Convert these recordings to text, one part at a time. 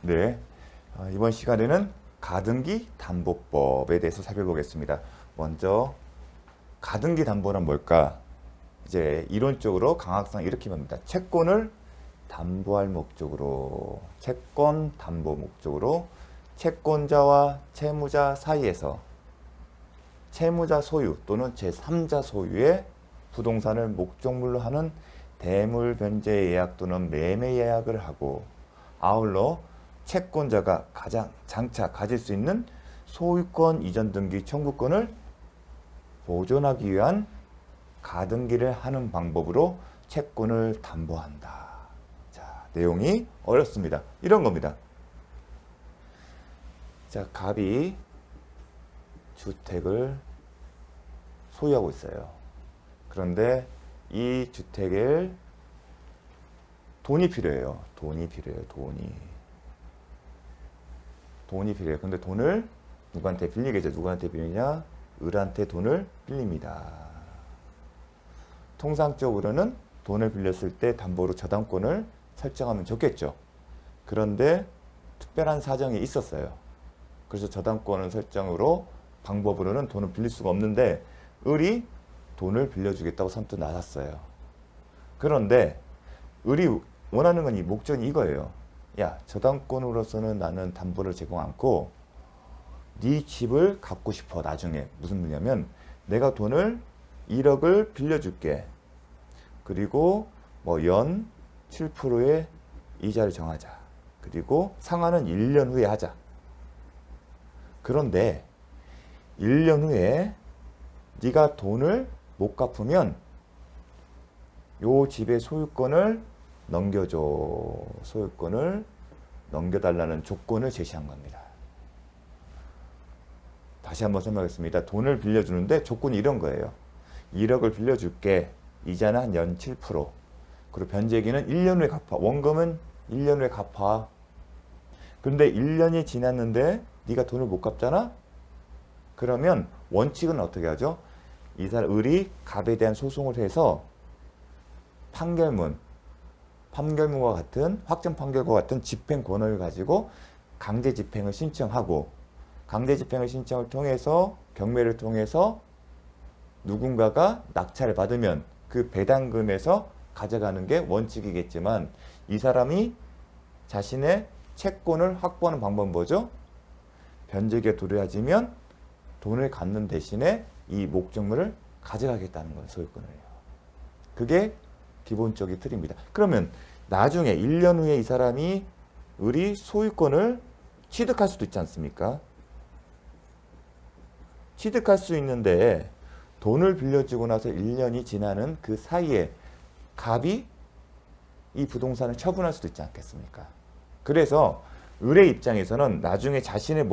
네, 이번 시간에는 가등기 담보법에 대해서 살펴보겠습니다. 먼저 가등기 담보는 뭘까? 이제 이론적으로 강학상 이렇게 봅니다. 채권을 담보할 목적으로, 채권 담보 목적으로 채권자와 채무자 사이에서 채무자 소유 또는 제3자 소유의 부동산을 목적물로 하는 대물 변제 예약 또는 매매 예약을 하고, 아울러 채권자가 가장 장차 가질 수 있는 소유권 이전 등기 청구권을 보존하기 위한 가등기를 하는 방법으로 채권을 담보한다. 자, 내용이 어렵습니다. 이런 겁니다. 자, 갑이 주택을 소유하고 있어요. 그런데 이 주택에 돈이 필요해요. 돈이 필요해요. 돈이 필요해요. 근데 돈을 누구한테 빌리겠죠? 누구한테 빌리냐? 을한테 돈을 빌립니다. 통상적으로는 돈을 빌렸을 때 담보로 저당권을 설정하면 좋겠죠. 그런데 특별한 사정이 있었어요. 그래서 저당권을 설정으로 방법으로는 돈을 빌릴 수가 없는데 을이 돈을 빌려주겠다고 선뜻 나섰어요. 그런데 을이 원하는 건 이 목적이 이거예요. 야, 저당권으로서는 나는 담보를 제공 않고 네 집을 갖고 싶어. 나중에 무슨 말이냐면 내가 돈을 1억을 빌려줄게. 그리고 뭐 연 7%의 이자를 정하자. 그리고 상환은 1년 후에 하자. 그런데 1년 후에 네가 돈을 못 갚으면 요 집의 소유권을 넘겨줘. 소유권을 넘겨달라는 조건을 제시한 겁니다. 다시 한번 설명하겠습니다. 돈을 빌려주는데 조건이 이런 거예요. 1억을 빌려줄게. 이자는 한 연 7%. 그리고 변제기는 1년 후에 갚아. 원금은 1년 후에 갚아. 그런데 1년이 지났는데 네가 돈을 못 갚잖아? 그러면 원칙은 어떻게 하죠? 이 사람 을이 갑에 대한 소송을 해서 판결문과 같은 확정 판결과 같은 집행 권한을 가지고 강제 집행을 신청하고, 강제 집행을 신청을 통해서 경매를 통해서 누군가가 낙찰을 받으면 그 배당금에서 가져가는 게 원칙이겠지만, 이 사람이 자신의 채권을 확보하는 방법은 뭐죠? 변제기가 도래하지면 돈을 갚는 대신에 이 목적물을 가져가겠다는 거예요. 소유권을요. 그게 기본적인 틀입니다. 그러면 나중에 1년 후에 이 사람이 을이 소유권을 취득할 수도 있지 않습니까? 취득할 수 있는데 돈을 빌려주고 나서 1년이 지나는 그 사이에 갑이 이 부동산을 처분할 수도 있지 않겠습니까? 그래서 을의 입장에서는 나중에 자신의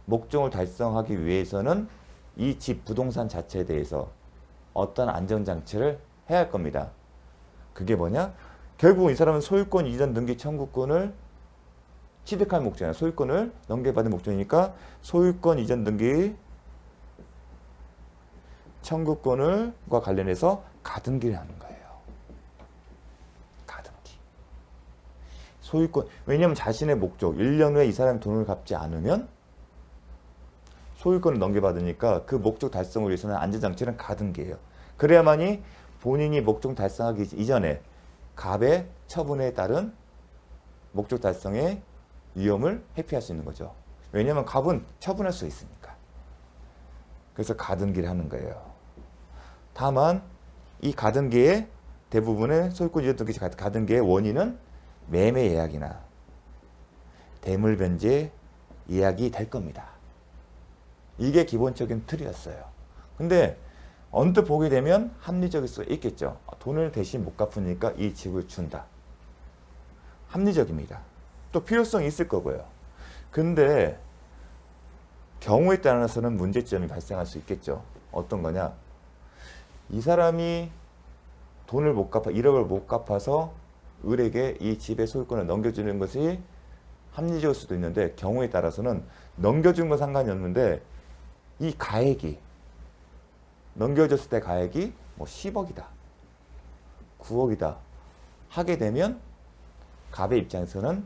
목적을 달성하기 위해서는 이 집 부동산 자체에 대해서 어떤 안전장치를 해야 할 겁니다. 그게 뭐냐? 결국 이 사람은 소유권 이전 등기 청구권을 취득할 목적이야. 소유권을 넘겨받은 목적이니까 소유권 이전 등기 청구권과 관련해서 가등기를 하는 거예요. 가등기. 소유권. 왜냐하면 자신의 목적, 1년 후에 이 사람이 돈을 갚지 않으면 소유권을 넘겨받으니까 그 목적 달성을 위해서는 안전장치는 가등기예요. 그래야만이 본인이 목적 달성하기 이전에 갑의 처분에 따른 목적 달성의 위험을 회피할 수 있는 거죠. 왜냐하면 갑은 처분할 수 있으니까. 그래서 가등기를 하는 거예요. 다만 이 가등기의 대부분의 소유권 이전 등기 가등기의 원인은 매매 예약이나 대물 변제 예약이 될 겁니다. 이게 기본적인 틀이었어요. 근데 언뜻 보게 되면 합리적일 수 있겠죠. 돈을 대신 못 갚으니까 이 집을 준다. 합리적입니다. 또 필요성이 있을 거고요. 근데 경우에 따라서는 문제점이 발생할 수 있겠죠. 어떤 거냐? 이 사람이 돈을 못 갚아, 1억을 못 갚아서 을에게 이 집의 소유권을 넘겨주는 것이 합리적일 수도 있는데, 경우에 따라서는 넘겨준 건 상관이 없는데 이 가액이 넘겨줬을 때 가액이 뭐 10억이다 9억이다 하게 되면 갑의 입장에서는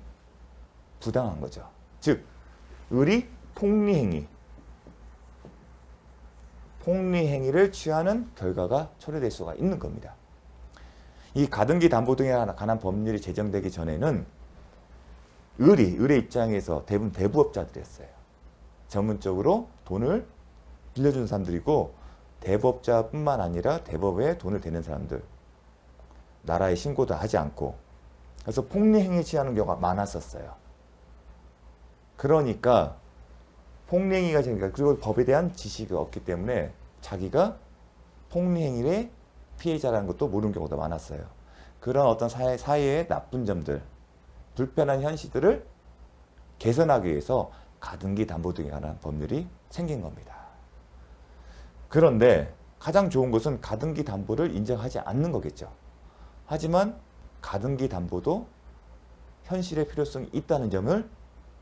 부당한 거죠. 즉 을이 폭리행위를 취하는 결과가 초래될 수가 있는 겁니다. 이 가등기 담보 등에 관한 법률이 제정되기 전에는 을의 입장에서 대부분 대부업자들이었어요. 전문적으로 돈을 빌려주는 사람들이고, 대부업자뿐만 아니라 대법에 돈을 대는 사람들, 나라에 신고도 하지 않고, 그래서 폭리행위 취하는 경우가 많았었어요. 그러니까 폭리행위가 생기니까, 그리고 법에 대한 지식이 없기 때문에 자기가 폭리행위의 피해자라는 것도 모르는 경우도 많았어요. 그런 어떤 사회의 나쁜 점들, 불편한 현실들을 개선하기 위해서 가등기 담보 등에 관한 법률이 생긴 겁니다. 그런데 가장 좋은 것은 가등기 담보를 인정하지 않는 거겠죠. 하지만 가등기 담보도 현실의 필요성이 있다는 점을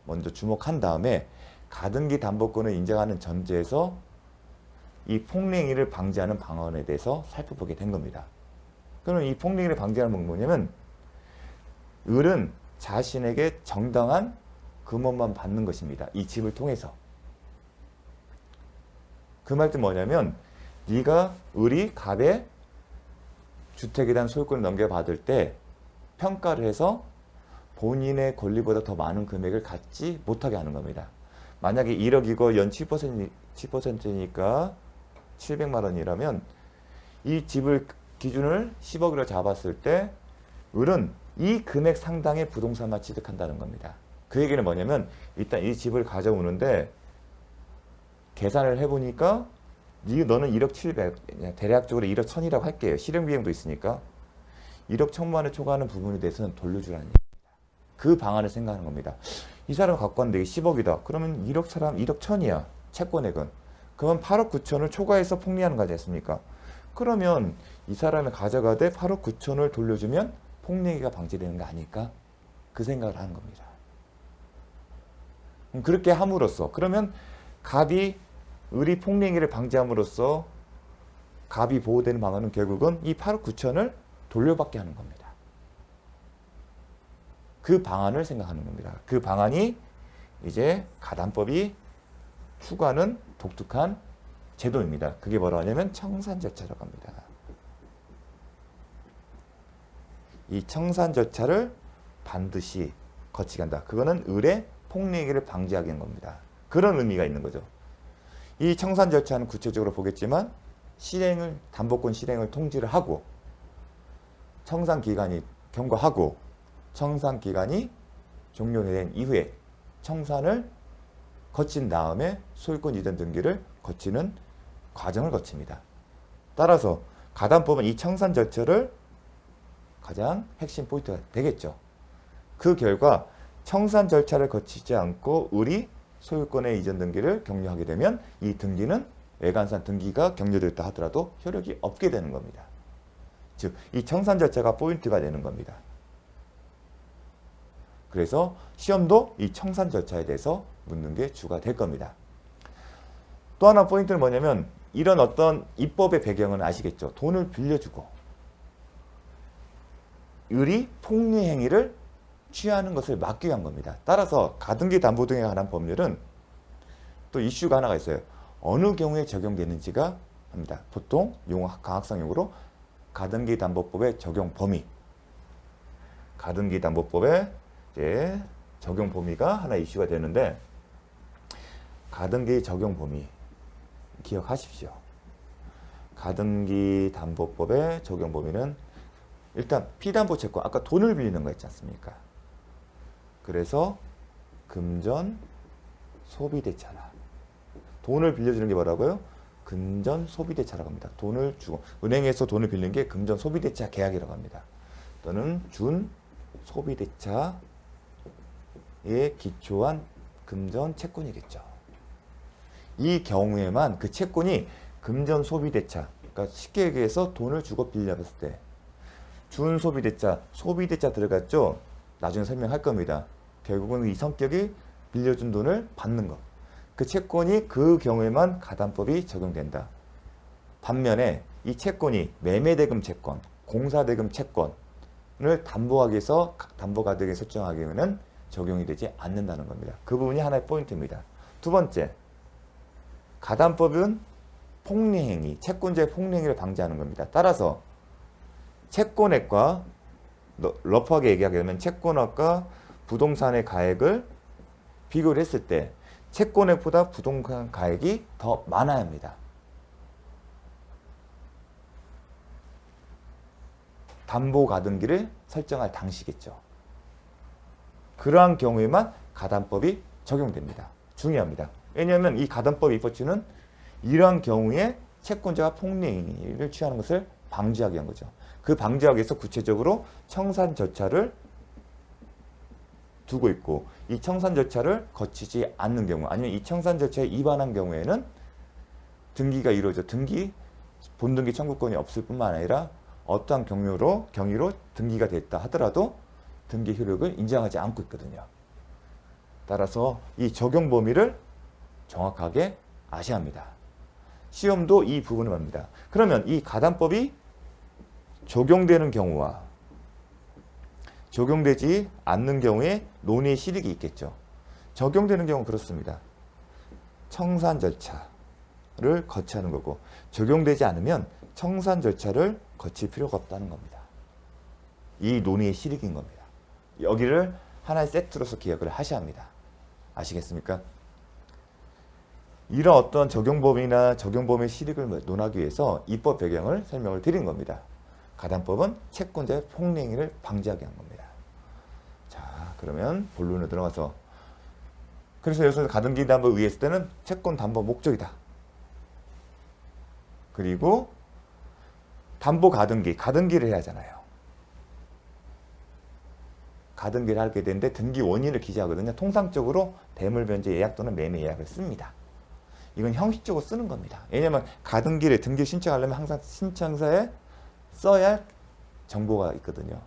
먼저 주목한 다음에 가등기 담보권을 인정하는 전제에서 이 폭리행위를 방지하는 방안에 대해서 살펴보게 된 겁니다. 그러면 이 폭리행위를 방지하는 방법은 뭐냐면, 을은 자신에게 정당한 금원만 받는 것입니다. 이 집을 통해서. 그 말도 뭐냐면, 을이 갑에 주택에 대한 소유권을 넘겨받을 때 평가를 해서 본인의 권리보다 더 많은 금액을 갖지 못하게 하는 겁니다. 만약에 1억이고 연 7%니까 700만 원이라면 이 집을 기준을 10억으로 잡았을 때 을은 이 금액 상당의 부동산만 취득한다는 겁니다. 그 얘기는 뭐냐면, 일단 이 집을 가져오는데 계산을 해보니까 너는 1억 700, 대략적으로 1억 1000이라고 할게요. 실행비용도 있으니까 1억 1000만 원에 초과하는 부분에 대해서는 돌려주라는 얘기입니다. 그 방안을 생각하는 겁니다. 이 사람 갖고 왔는데 10억이다. 그러면 1억 1000이야. 채권액은. 그러면 8억 9천을 초과해서 폭리하는 거지 않습니까? 그러면 이 사람이 가져가되 8억 9천을 돌려주면 폭리가 방지되는 거 아닐까? 그 생각을 하는 겁니다. 그렇게 함으로써, 그러면 을이 폭리행위를 방지함으로써 갑이 보호되는 방안은 결국은 이 8억 9천을 돌려받게 하는 겁니다. 그 방안을 생각하는 겁니다. 그 방안이 이제 가담법이 추구하는 독특한 제도입니다. 그게 뭐라고 하냐면 청산 절차라고 합니다. 이 청산 절차를 반드시 거치게 한다. 그거는 을의 폭리행위를 방지하게 하는 겁니다. 그런 의미가 있는 거죠. 이 청산 절차는 구체적으로 보겠지만 담보권 실행을 통지를 하고, 청산 기간이 경과하고, 청산 기간이 종료된 이후에 청산을 거친 다음에 소유권 이전 등기를 거치는 과정을 거칩니다. 따라서 가담법은 이 청산 절차를 가장 핵심 포인트가 되겠죠. 그 결과 청산 절차를 거치지 않고 을이 소유권의 이전 등기를 격려하게 되면 이 등기는 외관상 등기가 격려됐다 하더라도 효력이 없게 되는 겁니다. 즉, 이 청산 절차가 포인트가 되는 겁니다. 그래서 시험도 이 청산 절차에 대해서 묻는 게 주가 될 겁니다. 또 하나 포인트는 뭐냐면, 이런 어떤 입법의 배경은 아시겠죠? 돈을 빌려주고 을이 폭리행위를 취하는 것을 막기 위한 겁니다. 따라서 가등기 담보 등에 관한 법률은 또 이슈가 하나가 있어요. 어느 경우에 적용되는지가 합니다. 보통 강학상 용어로 가등기 담보법의 적용 범위, 가등기 담보법의 이제 적용 범위가 하나 이슈가 되는데, 가등기 적용 범위 기억하십시오. 가등기 담보법의 적용 범위는 일단 피담보 채권, 아까 돈을 빌리는 거 있지 않습니까? 그래서 금전 소비대차나, 돈을 빌려주는 게 뭐라고요? 금전 소비대차라고 합니다. 돈을 주고, 은행에서 돈을 빌리는 게 금전 소비대차 계약이라고 합니다. 또는 준 소비대차에 기초한 금전 채권이겠죠. 이 경우에만 그 채권이 금전 소비대차, 그러니까 쉽게 얘기해서 돈을 주고 빌려봤을 때 준 소비대차, 소비대차 들어갔죠? 나중에 설명할 겁니다. 결국은 이 성격이 빌려준 돈을 받는 것. 그 채권이 그 경우에만 가담법이 적용된다. 반면에 이 채권이 매매대금 채권, 공사대금 채권을 담보하기 위해서 담보가등에 설정하기 위해서는 적용이 되지 않는다는 겁니다. 그 부분이 하나의 포인트입니다. 두 번째, 가담법은 폭리행위, 채권자의 폭리행위를 방지하는 겁니다. 따라서 채권액과 러프하게 얘기하게 되면 채권액과 부동산의 가액을 비교를 했을 때 채권액보다 부동산 가액이 더 많아야 합니다. 담보 가등기를 설정할 당시겠죠. 그러한 경우에만 가담법이 적용됩니다. 중요합니다. 왜냐하면 이 가담법 입법주는 이러한 경우에 채권자가 폭리행위를 취하는 것을 방지하기 위한 거죠. 그 방지하기 위해서 구체적으로 청산 절차를 두고 있고 이 청산 절차를 거치지 않는 경우 아니면 이 청산 절차에 위반한 경우에는 등기가 이루어져 본등기 청구권이 없을 뿐만 아니라 어떠한 경위로 등기가 됐다 하더라도 등기 효력을 인정하지 않고 있거든요. 따라서 이 적용 범위를 정확하게 아셔야 합니다. 시험도 이 부분을 봅니다. 그러면 이 가담법이 적용되는 경우와 적용되지 않는 경우에 논의의 실익이 있겠죠. 적용되는 경우는 그렇습니다. 청산 절차를 거치하는 거고 적용되지 않으면 청산 절차를 거칠 필요가 없다는 겁니다. 이 논의의 실익인 겁니다. 여기를 하나의 세트로서 기억을 하셔야 합니다. 아시겠습니까? 이런 어떤 적용범위나 적용범위의 실익을 논하기 위해서 입법 배경을 설명을 드린 겁니다. 가담법은 채권자의 폭리행위를 방지하게 한 겁니다. 자, 그러면 본론으로 들어가서 그래서 여기서 가등기 담보에 의했을 때는 채권 담보 목적이다. 그리고 담보 가등기를 해야 하잖아요. 가등기를 하게 되는데 등기 원인을 기재하거든요. 통상적으로 대물 변제 예약 또는 매매 예약을 씁니다. 이건 형식적으로 쓰는 겁니다. 왜냐하면 가등기를 등기 신청하려면 항상 신청서에 써야 할 정보가 있거든요.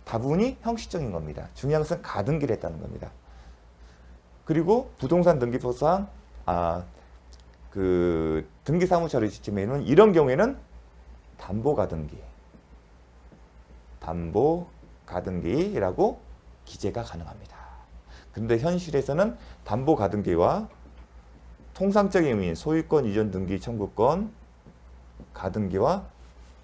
다분히 형식적인 겁니다. 중요한 것은 가등기를 했다는 겁니다. 그리고 부동산 등기법상 등기 사무처리 시스템에는 이런 경우에는 담보 가등기라고 기재가 가능합니다. 그런데 현실에서는 담보 가등기와 통상적인 의미인 소유권 이전 등기 청구권 가등기와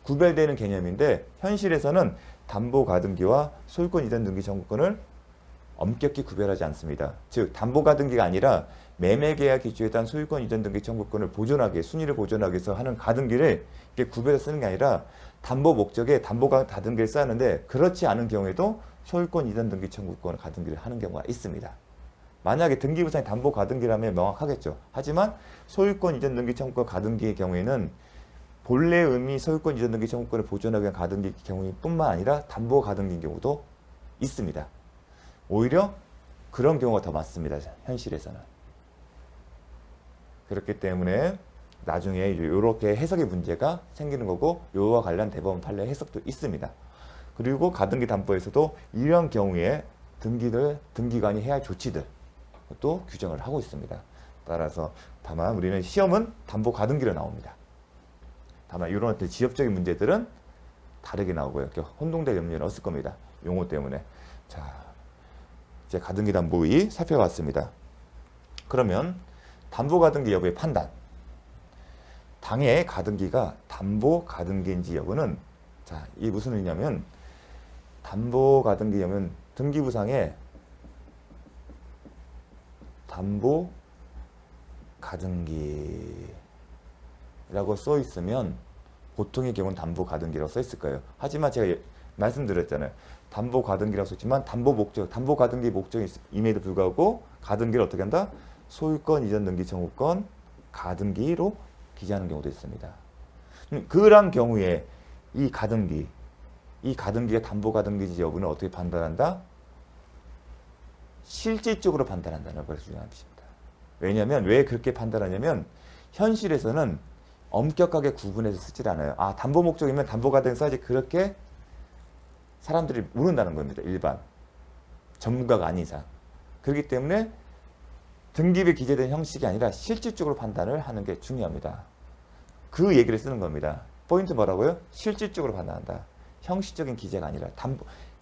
구별되는 개념인데 현실에서는 담보 가등기와 소유권 이전 등기 청구권을 엄격히 구별하지 않습니다. 즉 담보 가등기가 아니라 매매 계약 기초에 따른 소유권 이전 등기 청구권을 순위를 보존하기 위해서 하는 가등기를 이렇게 구별해서 쓰는 게 아니라 담보 목적에 담보 가등기를 쌓는데 그렇지 않은 경우에도 소유권 이전 등기 청구권 가등기를 하는 경우가 있습니다. 만약에 등기부상이 담보 가등기라면 명확하겠죠. 하지만 소유권 이전 등기 청구권 가등기의 경우에는 본래 의미 소유권 이전 등기 청구권을 보존하기 위한 가등기 경우뿐만 아니라 담보 가등기인 경우도 있습니다. 오히려 그런 경우가 더 많습니다. 현실에서는. 그렇기 때문에 나중에 이렇게 해석의 문제가 생기는 거고 요와 관련 대법원 판례 해석도 있습니다. 그리고 가등기 담보에서도 이런 경우에 등기관이 해야 할 조치들 또 규정을 하고 있습니다. 따라서 다만 우리는 시험은 담보 가등기로 나옵니다. 다만 이런 어떤 지역적인 문제들은 다르게 나오고요. 이렇게 혼동될 염려는 없을 겁니다. 용어 때문에. 자, 이제 가등기 담보의 살펴봤습니다. 그러면 담보 가등기 여부의 판단. 당해 가등기가 담보 가등기인지 여부는 자, 이게 무슨 의미냐면 담보 가등기 여부는 등기부상에 담보 가등기라고 써 있으면 보통의 경우는 담보 가등기라고 써 있을 거예요. 하지만 제가 말씀드렸잖아요. 담보 가등기라고 썼지만 담보 가등기 목적임에도 불구하고 가등기를 어떻게 한다? 소유권 이전 등기 청구권 가등기로 기재하는 경우도 있습니다. 그런 경우에 이 가등기가 담보 가등기인지 여부는 어떻게 판단한다? 실질적으로 판단한다는 것이 중요한 뜻입니다. 왜냐하면 왜 그렇게 판단하냐면 현실에서는 엄격하게 구분해서 쓰질 않아요. 담보 목적이면 담보 가등기 써야지 그렇게 사람들이 모른다는 겁니다. 일반 전문가가 아닌 이상. 그렇기 때문에 등기부에 기재된 형식이 아니라 실질적으로 판단을 하는 게 중요합니다. 그 얘기를 쓰는 겁니다. 포인트 뭐라고요? 실질적으로 판단한다. 형식적인 기재가 아니라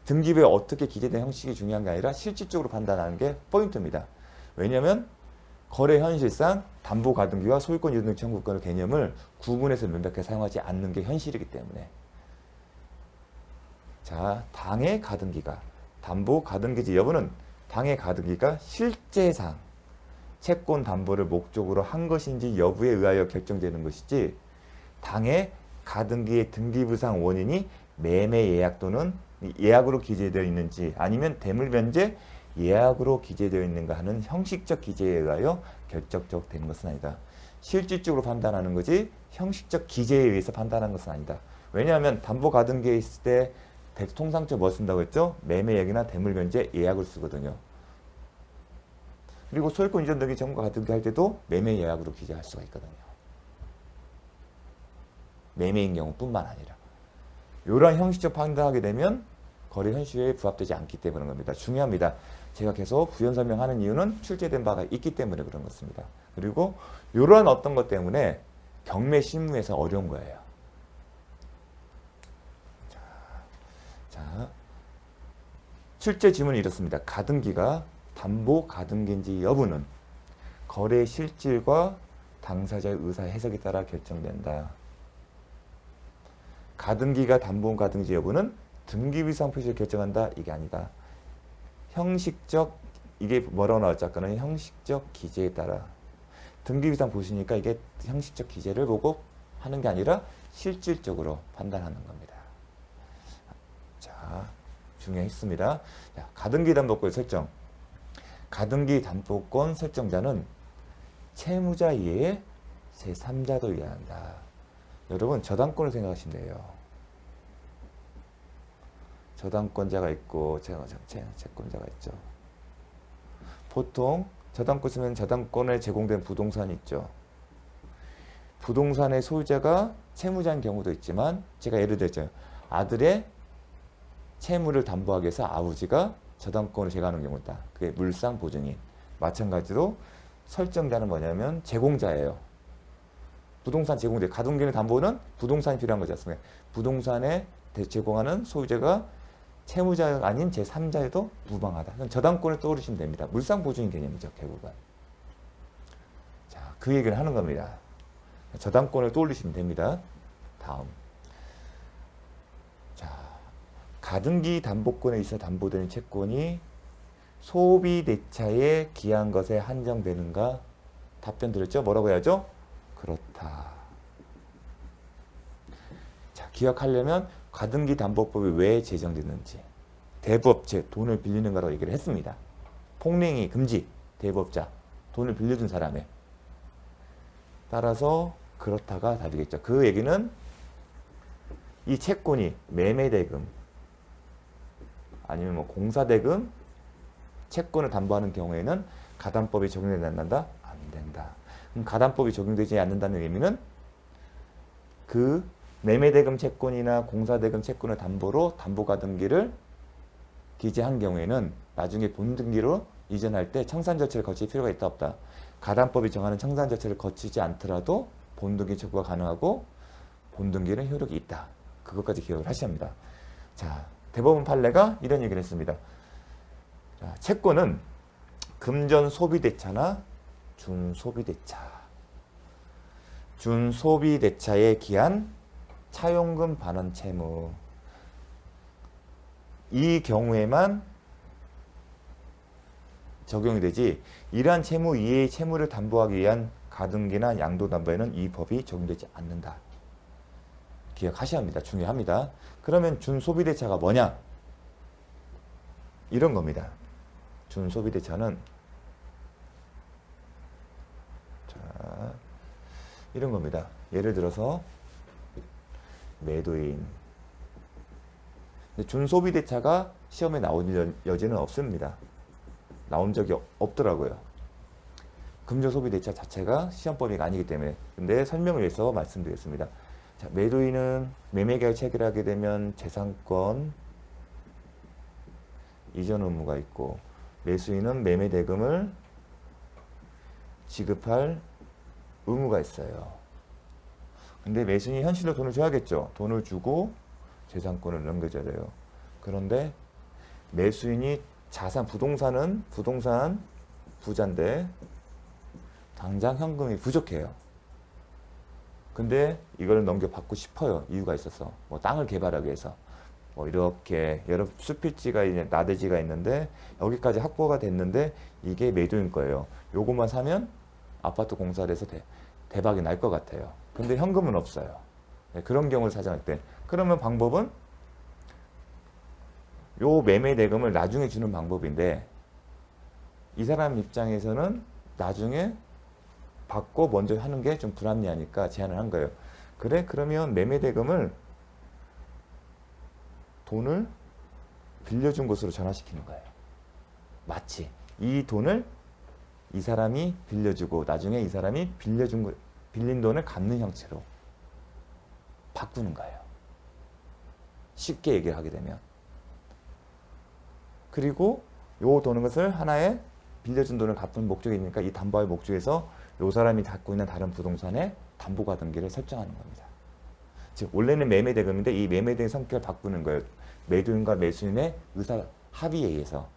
등기부에 어떻게 기재된 형식이 중요한 게 아니라 실질적으로 판단하는 게 포인트입니다. 왜냐하면 거래 현실상 담보가등기와 소유권 이전 등 청구권의 개념을 구분해서 명백하게 사용하지 않는 게 현실이기 때문에. 자, 당해 가등기가 담보가등기지 여부는 당해 가등기가 실제상 채권 담보를 목적으로 한 것인지 여부에 의하여 결정되는 것이지 당해 가등기의 등기부상 원인이 매매 예약 또는 예약으로 기재되어 있는지 아니면 대물변제 예약으로 기재되어 있는가 하는 형식적 기재에 의하여 결정적 되는 것은 아니다. 실질적으로 판단하는 거지 형식적 기재에 의해서 판단하는 것은 아니다. 왜냐하면 담보가등기에 있을 때 통상적으로 뭐 쓴다고 했죠? 매매 예약이나 대물변제 예약을 쓰거든요. 그리고 소유권 이전 등기 청구 가등기 할 때도 매매 예약으로 기재할 수가 있거든요. 매매인 경우뿐만 아니라 이러한 형식적 판단하게 되면 거래 현실에 부합되지 않기 때문인 겁니다. 중요합니다. 제가 계속 부연 설명하는 이유는 출제된 바가 있기 때문에 그런 것입니다. 그리고 이러한 어떤 것 때문에 경매 실무에서 어려운 거예요. 자, 출제 지문이 이렇습니다. 가등기가 담보 가등기인지 여부는 거래 실질과 당사자의 의사 해석에 따라 결정된다. 가등기가 담보 가등기인지 여부는 등기부상 표시를 결정한다. 이게 아니다. 형식적 이게 뭐라고 나왔죠? 아까는 형식적 기재에 따라 등기부상 보시니까 이게 형식적 기재를 보고 하는 게 아니라 실질적으로 판단하는 겁니다. 자, 중요했습니다. 자, 가등기 담보권 설정. 가등기 담보권 설정자는 채무자 이외에 제3자도 이해한다. 여러분 저당권을 생각하시면 돼요. 저당권자가 있고 채권자가 있죠. 보통 저당권 쓰면 저당권에 제공된 부동산이 있죠. 부동산의 소유자가 채무자인 경우도 있지만 제가 예를 들죠. 아들의 채무를 담보하기 위해서 아버지가 저당권을 제공하는 경우다. 그게 물상 보증인. 마찬가지로 설정자는 뭐냐면 제공자예요. 부동산 제공자. 가등기의 담보는 부동산이 필요한 거지 않습니까? 부동산에 제공하는 소유자가 채무자가 아닌 제3자에도 무방하다. 저당권을 떠올리시면 됩니다. 물상 보증인 개념이죠. 결국은. 자, 그 얘기를 하는 겁니다. 저당권을 떠올리시면 됩니다. 다음. 자, 가등기 담보권에 있어 담보되는 채권이 소비대차에 기한 것에 한정되는가? 답변 드렸죠? 뭐라고 해야죠? 그렇다. 자, 기억하려면 가등기 담보법이 왜 제정됐는지 대부업체 돈을 빌리는 거라고 얘기를 했습니다. 폭행이 금지 대부업자 돈을 빌려준 사람에 따라서 그렇다가 답이겠죠. 그 얘기는 이 채권이 매매대금 아니면 뭐 공사대금 채권을 담보하는 경우에는 가담법이 적용되지 않는다? 안 된다. 그럼 가담법이 적용되지 않는다는 의미는 그 매매대금 채권이나 공사대금 채권을 담보로 담보가등기를 기재한 경우에는 나중에 본등기로 이전할 때 청산 절차를 거칠 필요가 있다 없다. 가담법이 정하는 청산 절차를 거치지 않더라도 본등기 청구가 가능하고 본등기는 효력이 있다. 그것까지 기억을 하셔야 합니다. 자, 대법원 판례가 이런 얘기를 했습니다. 자, 채권은 금전 소비대차나 준소비대차, 준소비대차에 기한 차용금 반환 채무 이 경우에만 적용이 되지 이러한 채무 이외의 채무를 담보하기 위한 가등기나 양도담보에는 이 법이 적용되지 않는다. 기억하셔야 합니다. 중요합니다. 그러면 준소비대차가 뭐냐? 이런 겁니다. 준소비대차는 자, 이런 겁니다. 예를 들어서 매도인. 근데 준소비대차가 시험에 나온 여지는 없습니다. 나온 적이 없더라고요. 금전소비대차 자체가 시험 범위가 아니기 때문에. 근데 설명을 위해서 말씀드리겠습니다. 자, 매도인은 매매계약을 체결하게 되면 재산권 이전 의무가 있고 매수인은 매매대금을 지급할 의무가 있어요. 근데 매수인이 현실로 돈을 줘야겠죠. 돈을 주고 재산권을 넘겨줘야 돼요. 그런데 매수인이 부동산 부자인데 당장 현금이 부족해요. 근데 이걸 넘겨받고 싶어요. 이유가 있어서. 뭐 땅을 개발하기 위해서. 뭐 이렇게 여러 숲일지가 나대지가 있는데 여기까지 확보가 됐는데 이게 매도인 거예요. 요것만 사면 아파트 공사를 해서 대박이 날 것 같아요. 근데 현금은 없어요. 네, 그런 경우를 사정할 때. 그러면 방법은 요 매매 대금을 나중에 주는 방법인데 이 사람 입장에서는 나중에 받고 먼저 하는 게 좀 불합리하니까 제안을 한 거예요. 그래? 그러면 매매 대금을 돈을 빌려준 곳으로 전환시키는 거예요. 마치 이 돈을 이 사람이 빌려주고 나중에 이 사람이 빌린 돈을 갚는 형태로 바꾸는 거예요. 쉽게 얘기를 하게 되면. 그리고 요 돈은 것을 하나의 빌려준 돈을 갚는 목적이니까 이 담보의 목적에서 요 사람이 갖고 있는 다른 부동산에 담보가 등기를 설정하는 겁니다. 즉 원래는 매매 대금인데 이 매매 대금 성격을 바꾸는 거예요. 매도인과 매수인의 의사 합의에 의해서.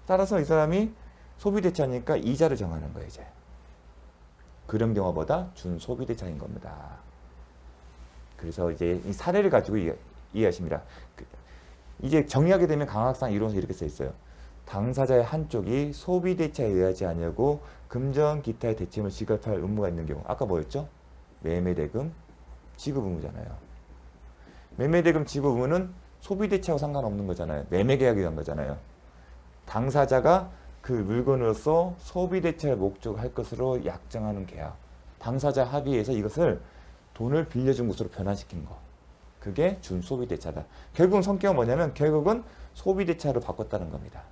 따라서 이 사람이 소비대차니까 이자를 정하는 거예요. 이제 그런 경우보다 준소비대차인 겁니다. 그래서 이제 이 사례를 가지고 이해하십니다. 이제 정의하게 되면 강학상 이론에서 이렇게 써 있어요. 당사자의 한쪽이 소비대차에 의하지 아니하고 금전 기타의 대체금을 지급할 의무가 있는 경우. 아까 뭐였죠? 매매대금 지급 의무잖아요. 매매대금 지급 의무는 소비대차하고 상관없는 거잖아요. 매매계약에 의한 거잖아요. 당사자가 그 물건으로서 소비대차를 목적할 것으로 약정하는 계약. 당사자 합의에서 이것을 돈을 빌려준 곳으로 변환시킨 거. 그게 준소비대차다. 결국은 성격은 뭐냐면 결국은 소비대차로 바꿨다는 겁니다.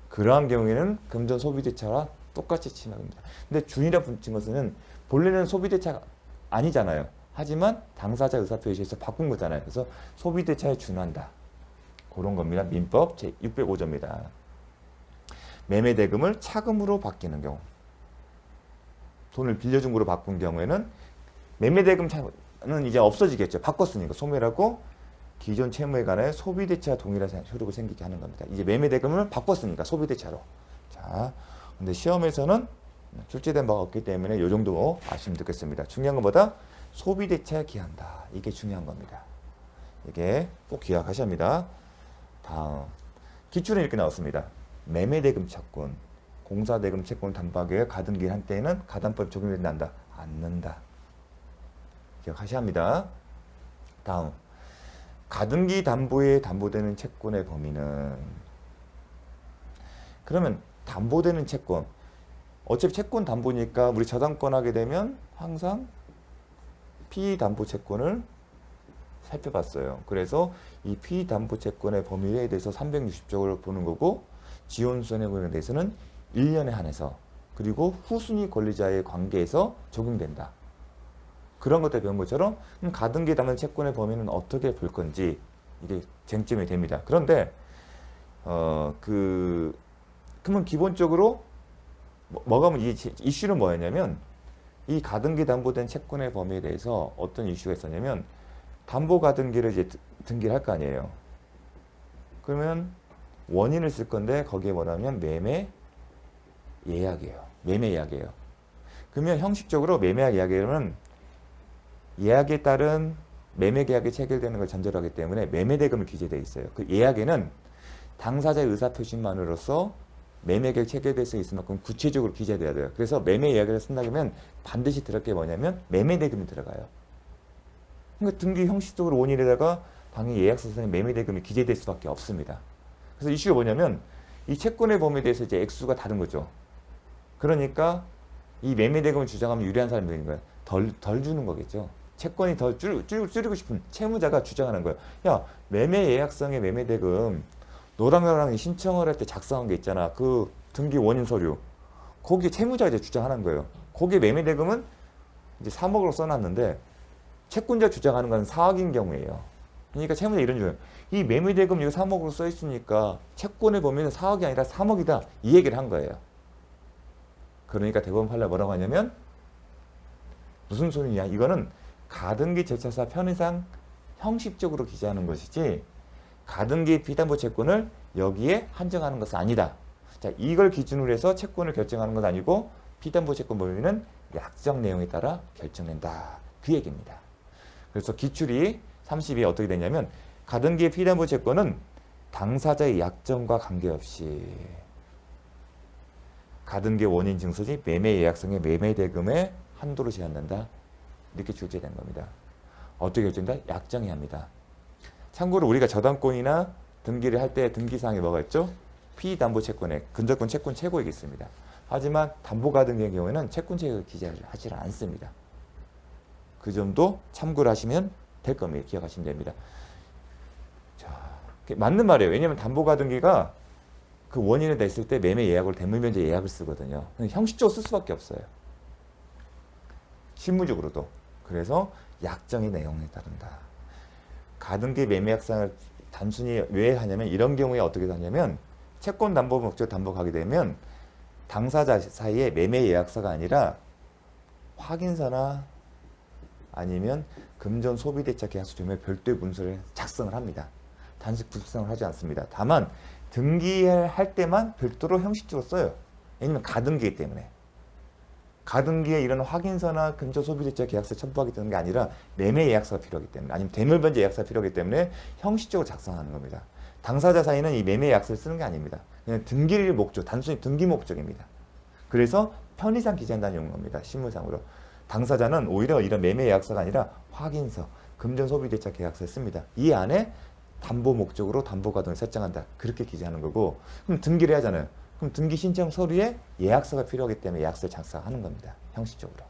그러한 경우에는 금전 소비대차와 똑같이 취급합니다. 근데 준이라 붙인 것은 본래는 소비대차가 아니잖아요. 하지만 당사자 의사표시에서 바꾼 거잖아요. 그래서 소비대차에 준한다. 그런 겁니다. 민법 제605조입니다. 매매대금을 차금으로 바뀌는 경우. 돈을 빌려준 거로 바꾼 경우에는 매매대금은 이제 없어지겠죠. 바꿨으니까 소멸하고 기존 채무에 관해 소비대차 동일한 효력을 생기게 하는 겁니다. 이제 매매대금을 바꿨으니까 소비대차로. 자, 근데 시험에서는 출제된 바가 없기 때문에 이 정도 아시면 되겠습니다. 중요한 것보다 소비대차에 기한다. 이게 중요한 겁니다. 이게 꼭 기억하셔야 합니다. 다음 기출은 이렇게 나왔습니다. 매매대금 채권, 공사대금 채권 담보하기에 가등기 한 때에는 가담법 적용된다. 않는다. 기억하셔야 합니다. 다음 가등기 담보에 담보되는 채권의 범위는 그러면 담보되는 채권 어차피 채권 담보니까 우리 저당권 하게 되면 항상 피담보 채권을 살펴봤어요. 그래서 이 피담보 채권의 범위에 대해서 360쪽을 보는 거고 지원수선에 대해서는 1년에 한해서 그리고 후순위 권리자의 관계에서 적용된다. 그런 것들 배운 것처럼 가등기에 담은 채권의 범위는 어떻게 볼 건지 이게 쟁점이 됩니다. 그런데 그러면 기본적으로 뭐가 이슈는 뭐였냐면 이 가등기 담보된 채권의 범위에 대해서 어떤 이슈가 있었냐면 담보 가등기를 이제 등기를 할 거 아니에요. 그러면 원인을 쓸 건데 거기에 뭐냐면 매매 예약이에요. 매매 예약이에요. 그러면 형식적으로 매매 예약이라면 예약에 따른 매매 계약이 체결되는 걸 전제로 하기 때문에 매매 대금이 기재되어 있어요. 그 예약에는 당사자의 의사 표시만으로서 매매 계약 체결될 수 있을 만큼 구체적으로 기재돼야 돼요. 그래서 매매 예약을 쓴다면 반드시 들어갈 게 뭐냐면 매매 대금이 들어가요. 그러니까 등기 형식적으로 원인에다가 당연히 예약서상에 매매 대금이 기재될 수밖에 없습니다. 그래서 이슈가 뭐냐면 이 채권의 범위에 대해서 이제 액수가 다른 거죠. 그러니까 이 매매 대금을 주장하면 유리한 사람이 되는 거예요. 덜 주는 거겠죠. 채권이 더 줄이고 싶은 채무자가 주장하는 거예요. 야, 매매 예약성의 매매 대금 너랑 신청을 할 때 작성한 게 있잖아. 그 등기 원인 서류. 거기에 채무자가 이제 주장하는 거예요. 거기에 매매 대금은 이제 3억으로 써놨는데 채권자 주장하는 건 4억인 경우예요. 그러니까 채무자 이런 거예요. 이 매매 대금 이거 3억으로 써 있으니까 채권의 범위는 4억이 아니라 3억이다. 이 얘기를 한 거예요. 그러니까 대법원 판례 뭐라고 하냐면 무슨 소리냐? 이거는 가등기 절차상 편의상 형식적으로 기재하는 것이지 가등기 피담보 채권을 여기에 한정하는 것은 아니다. 자, 이걸 기준으로 해서 채권을 결정하는 건 아니고 피담보채권 범위는 약정 내용에 따라 결정된다. 그 얘기입니다. 그래서 기출이 30이 어떻게 되냐면 가등기의 피담보채권은 당사자의 약정과 관계없이 가등기 원인 증서지 매매 예약성의 매매 대금의 한도로 제한된다. 이렇게 출제된 겁니다. 어떻게 결정된다? 약정이 합니다. 참고로 우리가 저당권이나 등기를 할 때 등기사항에 뭐가 있죠? 피담보채권에 근저권 채권 최고액이 있습니다. 하지만 담보가등기의 경우에는 채권 최고액을 기재하지 않습니다. 그 점도 참고를 하시면 될 겁니다. 기억하시면 됩니다. 자, 맞는 말이에요. 왜냐하면 담보가등기가 그 원인에 냈을 때 매매 예약으로 대물면제 예약을 쓰거든요. 형식적으로 쓸 수밖에 없어요. 실무적으로도. 그래서 약정의 내용에 따른다. 가등기 매매약상을 단순히 왜 하냐면 이런 경우에 어떻게 하냐면 채권 담보 목적 담보 가게 되면 당사자 사이에 매매 예약서가 아니라 확인서나 아니면 금전 소비대차 계약서 등의 별도의 문서를 작성을 합니다. 단식 작성을 하지 않습니다. 다만 등기할 때만 별도로 형식적으로 써요. 왜냐면 가등기이기 때문에. 가등기에 이런 확인서나 금전 소비대차 계약서 첨부하게 되는 게 아니라 매매 예약서가 필요하기 때문에 아니면 대물변제 예약서가 필요하기 때문에 형식적으로 작성하는 겁니다. 당사자 사이는 이 매매 예약서를 쓰는 게 아닙니다. 그냥 등기를 목적, 단순히 등기 목적입니다. 그래서 편의상 기재한다는 겁니다. 실무상으로. 당사자는 오히려 이런 매매 예약서가 아니라 확인서, 금전 소비대차 계약서를 씁니다. 이 안에 담보 목적으로 담보가등을 설정한다. 그렇게 기재하는 거고 그럼 등기를 하잖아요. 그럼 등기 신청 서류에 예약서가 필요하기 때문에 예약서를 작성하는 겁니다. 형식적으로.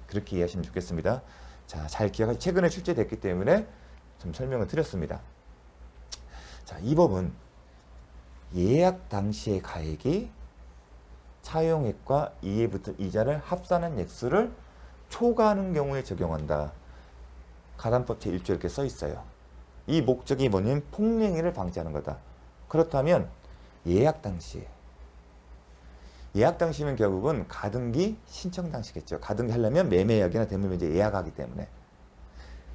그렇게 이해하시면 좋겠습니다. 자, 잘 기억하시고 최근에 출제됐기 때문에 좀 설명을 드렸습니다. 자, 이 법은 예약 당시의 가액이 차용액과 이에 붙은 이자를 합산한 액수를 초과하는 경우에 적용한다. 가담법 제1조 이렇게 써 있어요. 이 목적이 뭐냐면 폭행을 방지하는 거다. 그렇다면 예약 당시 예약 당시면 결국은 가등기 신청 당시겠죠. 가등기 하려면 매매 예약이나 대물면제 예약하기 때문에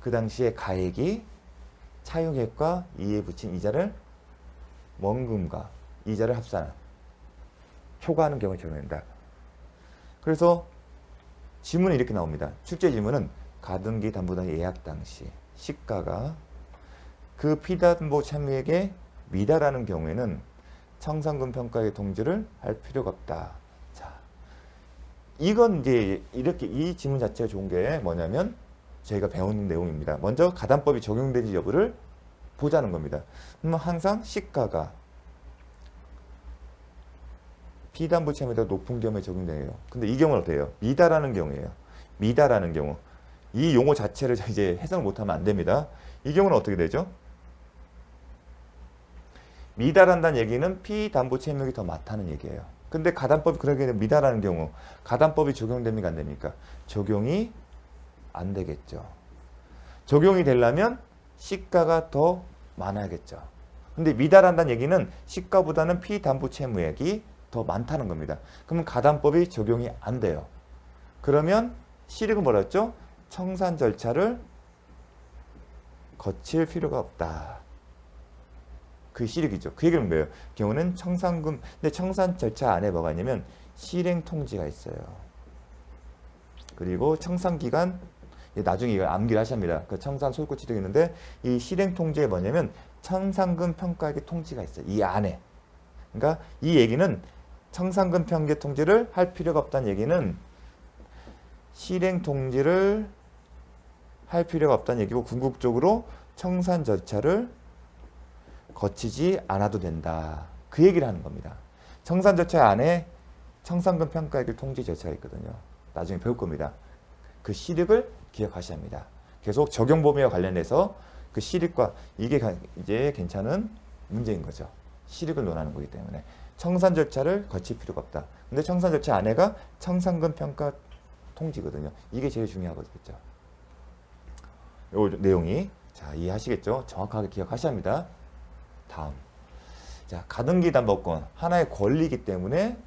그 당시에 가액이 차용액과 이에 붙인 이자를 원금과 이자를 합산한 초과하는 경우에 적용된다. 그래서 지문은 이렇게 나옵니다. 출제 지문은 가등기 담보당 예약 당시 시가가 그 피담보 참여액에 미달하는 경우에는 청산금 평가의 통지를 할 필요가 없다. 자, 이건 이제 이렇게 이 지문 자체가 좋은 게 뭐냐면 저희가 배우는 내용입니다. 먼저 가담법이 적용되는지 여부를 보자는 겁니다. 그러면 항상 시가가 피담보 참여액보다 높은 경우에 적용돼요. 근데 이 경우는 어때요? 미달하는 경우예요. 미달하는 경우. 이 용어 자체를 이제 해석을 못하면 안 됩니다. 이 경우는 어떻게 되죠? 미달한다는 얘기는 피담보 채무액이 더 많다는 얘기예요. 근데 가담법이 그러게 미달하는 경우 가담법이 적용됩니까 안 됩니까? 적용이 안 되겠죠. 적용이 되려면 시가가 더 많아야겠죠. 근데 미달한다는 얘기는 시가보다는 피담보 채무액이 더 많다는 겁니다. 그러면 가담법이 적용이 안 돼요. 그러면 실익은 뭐라 했죠? 청산 절차를 거칠 필요가 없다. 그 실익이죠. 그 얘기는 뭐예요? 경우는 청산금, 근데 청산 절차 안에 뭐가 있냐면 실행 통지가 있어요. 그리고 청산 기간, 나중에 이걸 암기를 하셔야 합니다. 그 청산 소유권 취득이 있는데 이 실행 통지에 뭐냐면 청산금 평가액의 통지가 있어요. 이 안에. 그러니까 이 얘기는 청산금 평가 통지를 할 필요가 없다는 얘기는 실행 통지를 할 필요가 없다는 얘기고 궁극적으로 청산 절차를 거치지 않아도 된다. 그 얘기를 하는 겁니다. 청산 절차 안에 청산금 평가액을 통지 절차가 있거든요. 나중에 배울 겁니다. 그 실익을 기억하셔야 합니다. 계속 적용 범위와 관련해서 그 실익과 이게 이제 괜찮은 문제인 거죠. 실익을 논하는 거기 때문에 청산 절차를 거칠 필요가 없다. 근데 청산 절차 안에가 청산금 평가 통지거든요. 이게 제일 중요하거든요. 요 내용이 자 이해하시겠죠? 정확하게 기억하셔야 합니다. 다음, 자 가등기 담보권 하나의 권리이기 때문에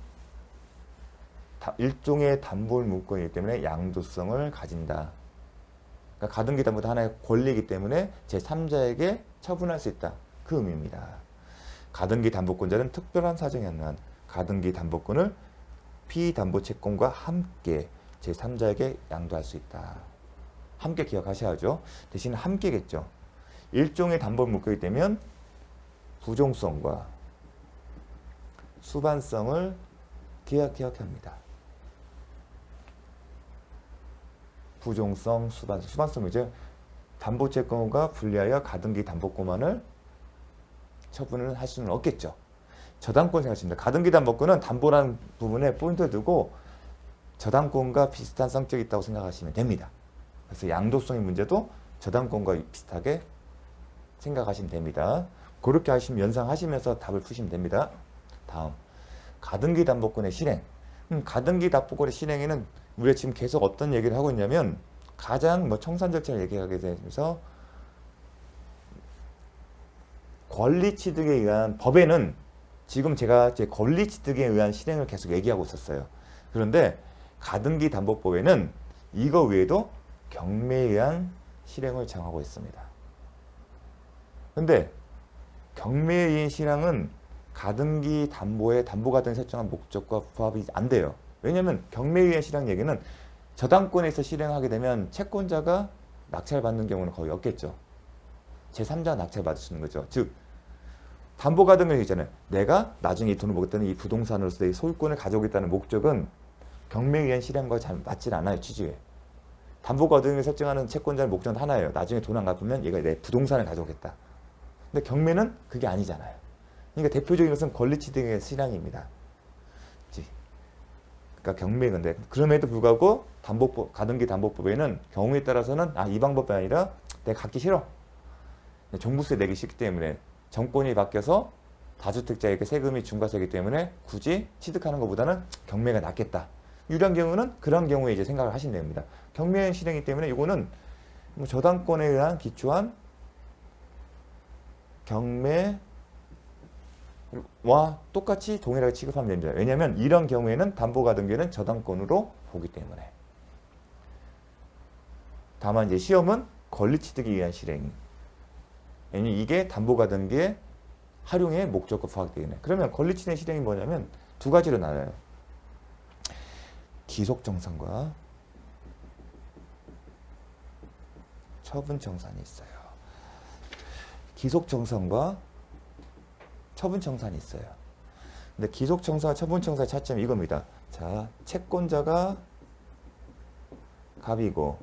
일종의 담보 물권이기 때문에 양도성을 가진다. 그러니까 가등기 담보도 하나의 권리이기 때문에 제3자에게 처분할 수 있다. 그 의미입니다. 가등기 담보권자는 특별한 사정에 한한 가등기 담보권을 피담보채권과 함께 제3자에게 양도할 수 있다. 함께 기억하셔야죠. 대신 함께겠죠. 일종의 담보를 묶게 되면 부종성과 수반성을 기억합니다. 부종성, 수반성 이제 담보채권과 분리하여 가등기 담보권만을 처분을 할 수는 없겠죠. 저당권 생각하십니다. 가등기 담보권은 담보라는 부분에 포인트를 두고 저당권과 비슷한 성격이 있다고 생각하시면 됩니다. 그래서 양도성의 문제도 저당권과 비슷하게 생각하시면 됩니다. 그렇게 하시면 연상하시면서 답을 푸시면 됩니다. 다음, 가등기 담보권의 실행. 가등기 담보권의 실행에는 우리가 지금 계속 어떤 얘기를 하고 있냐면 가장 청산 절차를 얘기하게 되면서 권리 취득에 의한 법에는 지금 제가 제 권리 취득에 의한 실행을 계속 얘기하고 있었어요. 그런데 가등기 담보법에는 이거 외에도 경매에 의한 실행을 정하고 있습니다. 근데 경매에 의한 실행은 가등기 담보의 담보가등이 설정한 목적과 부합이 안 돼요. 왜냐하면 경매에 의한 실행 얘기는 저당권에서 실행하게 되면 채권자가 낙찰 받는 경우는 거의 없겠죠. 제3자가 낙찰 받을 수 있는 거죠. 즉 담보가등을 있잖아요. 내가 나중에 이 돈을 벌겠다는 이 부동산으로서의 소유권을 가져오겠다는 목적은 경매에 의한 실행과 잘 맞질 않아요. 취지에. 담보가등을 설정하는 채권자의 목적은 하나예요. 나중에 돈 안 갚으면 얘가 내 부동산을 가져오겠다. 근데 경매는 그게 아니잖아요. 그러니까 대표적인 것은 권리취득의 실행입니다. 그러니까 경매인데 그럼에도 불구하고 가등기 담보법에는 경우에 따라서는 이 방법이 아니라 내가 갖기 싫어. 종부세 내기 싫기 때문에 정권이 바뀌어서 다주택자에게 세금이 중과세이기 때문에 굳이 취득하는 것보다는 경매가 낫겠다. 유리한 경우는 그런 경우에 이제 생각을 하시면 됩니다. 경매 실행이기 때문에 이거는 저당권에 의한 기초한 경매와 똑같이 동일하게 취급하면 됩니다. 왜냐하면 이런 경우에는 담보가등기는 저당권으로 보기 때문에. 다만 이제 시험은 권리취득에 의한 실행. 왜냐면 이게 담보가등기의 활용의 목적과 부합되겠네. 그러면 권리취득의 실행이 뭐냐면 두 가지로 나눠요. 기속정산과 처분정산이 있어요. 기속정산과 처분정산이 있어요. 근데 기속정산과 처분정산의 차점이 이겁니다. 자, 채권자가 갑이고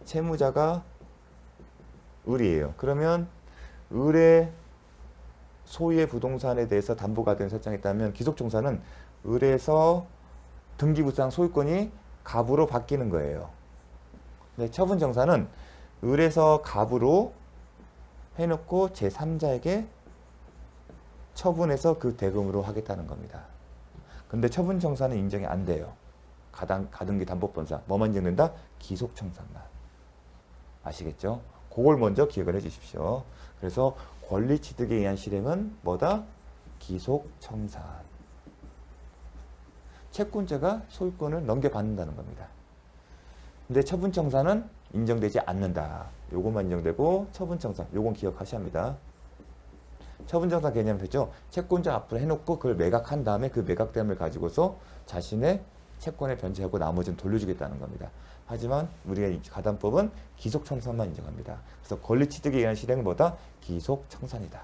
채무자가 을이에요. 그러면 을의 소유의 부동산에 대해서 담보가등을 설정했다면 기속정산은 을에서 등기부상 소유권이 갑으로 바뀌는 거예요. 근데 처분정산은 을에서 갑으로 해놓고 제3자에게 처분해서 그 대금으로 하겠다는 겁니다. 근데 처분정산은 인정이 안 돼요. 가등기 담보법상 뭐만 인정된다? 기속청산만. 아시겠죠? 그걸 먼저 기억을 해 주십시오. 그래서 권리취득에 의한 실행은 뭐다? 기속청산. 채권자가 소유권을 넘겨받는다는 겁니다. 근데 처분청산은 인정되지 않는다. 요것만 인정되고 처분청산, 요건 기억하셔야 합니다. 처분청산 개념이 됐죠? 채권자 앞으로 해놓고 그걸 매각한 다음에 그 매각됨을 가지고서 자신의 채권에 변제하고 나머지는 돌려주겠다는 겁니다. 하지만 우리가 가담법은 기속청산만 인정합니다. 그래서 권리취득에 의한 실행은 뭐다? 기속청산이다.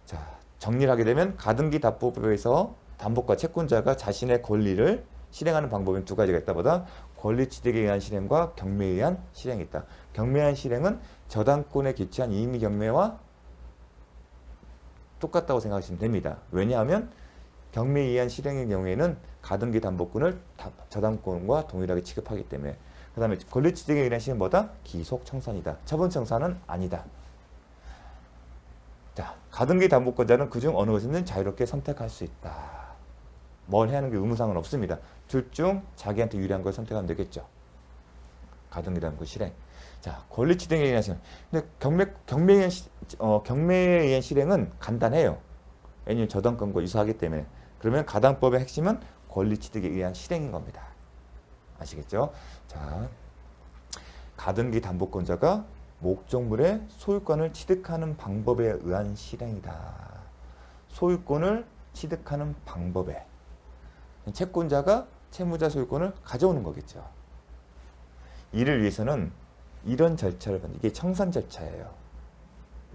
자, 정리를 하게 되면 가등기 담보법에서 담보과 채권자가 자신의 권리를 실행하는 방법은 두 가지가 있다 보다 권리취득에 의한 실행과 경매에 의한 실행이 있다. 경매에 의한 실행은 저당권에 기치한 임의 경매와 똑같다고 생각하시면 됩니다. 왜냐하면 경매에 의한 실행의 경우에는 가등기 담보권을 저당권과 동일하게 취급하기 때문에. 그 다음에 권리취득에 의한 실행은 뭐다? 기속청산이다. 처분청산은 아니다. 자, 가등기 담보권자는 그중 어느 것이든 자유롭게 선택할 수 있다. 뭘 해야 하는 게 의무상은 없습니다. 둘 중 자기한테 유리한 걸 선택하면 되겠죠. 가등기 담보 실행. 자, 권리취득에 의한 실행. 근데 경매에 의한 실행은 간단해요. 왜냐하면 저당권과 유사하기 때문에. 그러면 가담법의 핵심은 권리취득에 의한 실행인 겁니다. 아시겠죠? 자, 가등기 담보권자가 목적물의 소유권을 취득하는 방법에 의한 실행이다. 소유권을 취득하는 방법에 채권자가 채무자 소유권을 가져오는 거겠죠. 이를 위해서는 이런 절차를 이게 청산 절차예요.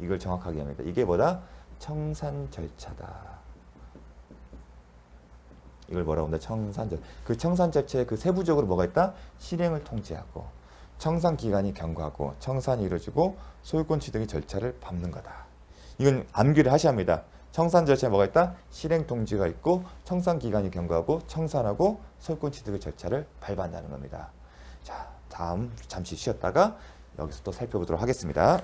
이걸 정확하게 합니다. 이게 뭐다? 청산 절차다. 이걸 뭐라고 한다? 청산 절차. 그 청산 절차에 그 세부적으로 뭐가 있다? 실행을 통지하고 청산 기간이 경과하고 청산이 이루어지고 소유권 취득의 절차를 밟는 거다. 이건 암기를 하셔야 합니다. 청산 절차에 뭐가 있다? 실행 통지가 있고 청산 기간이 경과하고 청산하고 소유권 취득의 절차를 밟아낸다는 겁니다. 자, 다음 잠시 쉬었다가 여기서 또 살펴보도록 하겠습니다.